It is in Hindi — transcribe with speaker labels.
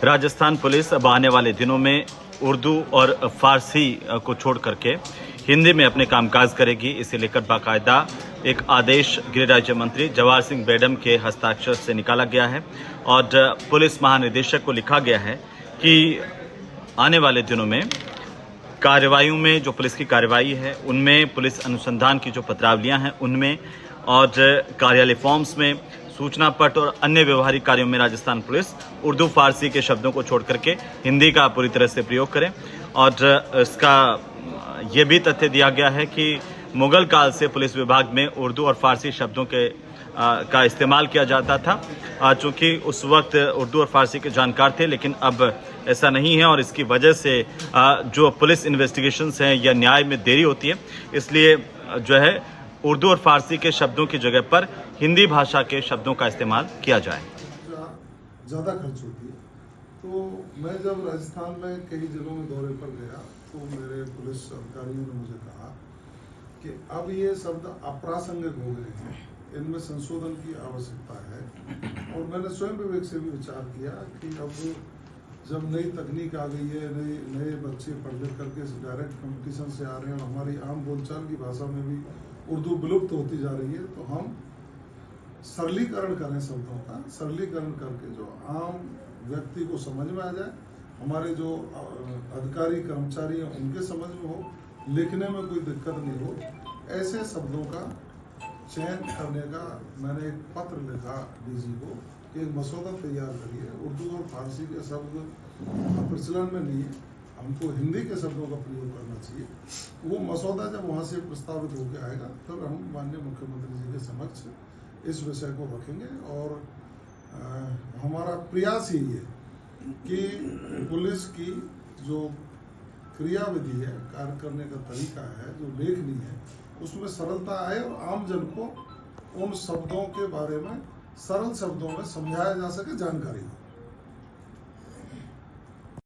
Speaker 1: राजस्थान पुलिस अब आने वाले दिनों में उर्दू और फारसी को छोड़ करके हिंदी में अपने कामकाज करेगी। इसे लेकर बाकायदा एक आदेश गृह राज्य मंत्री जवाहर सिंह बेडम के हस्ताक्षर से निकाला गया है और पुलिस महानिदेशक को लिखा गया है कि आने वाले दिनों में कार्रवाइयों में जो पुलिस की कार्रवाई है उनमें, पुलिस अनुसंधान की जो पत्रावलियां हैं उनमें और कार्यालय फॉर्म्स में, सूचना पट और अन्य व्यवहारिक कार्यों में राजस्थान पुलिस उर्दू फारसी के शब्दों को छोड़ करके हिंदी का पूरी तरह से प्रयोग करें। और इसका ये भी तथ्य दिया गया है कि मुगल काल से पुलिस विभाग में उर्दू और फारसी शब्दों के का इस्तेमाल किया जाता था, चूंकि उस वक्त उर्दू और फारसी के जानकार थे, लेकिन अब ऐसा नहीं है और इसकी वजह से जो पुलिस इन्वेस्टिगेशंस हैं या न्याय में देरी होती है, इसलिए जो है उर्दू और फारसी के शब्दों की जगह पर हिंदी भाषा के शब्दों का इस्तेमाल किया जाए।
Speaker 2: ज़्यादा खर्च होती है, तो मैं जब राजस्थान में कई जिलों में दौरे पर गया तो मेरे पुलिस अधिकारियों ने मुझे कहा कि अब ये शब्द अप्रासंगिक हो गए हैं, इनमें संशोधन की आवश्यकता है। और मैंने स्वयं विवेक से भी विचार किया कि अब जब नई तकनीक आ गई है, नए बच्चे पढ़ लिख करके डायरेक्ट कंपटीशन से आ रहे हैं और हमारी आम बोलचाल की भाषा में भी उर्दू विलुप्त होती जा रही है, तो हम सरलीकरण करें शब्दों का, सरलीकरण करके जो आम व्यक्ति को समझ में आ जाए, हमारे जो अधिकारी कर्मचारी हैं उनके समझ में हो, लिखने में कोई दिक्कत नहीं हो, ऐसे शब्दों का चयन करने का मैंने एक पत्र लिखा डीजी को कि एक मसौदा तैयार करिए। उर्दू और फारसी के शब्द प्रचलन में नहीं है, हमको हिंदी के शब्दों का प्रयोग करना चाहिए। वो मसौदा जब वहाँ से प्रस्तावित होकर आएगा तब हम माननीय मुख्यमंत्री जी के समक्ष इस विषय को रखेंगे। और हमारा प्रयास यही है कि पुलिस की जो क्रियाविधि है, कार्य करने का तरीका है, जो लेखनी है, उसमें सरलता आए और आम जन को उन शब्दों के बारे में सरल शब्दों में समझाया जा सके, जानकारी हो।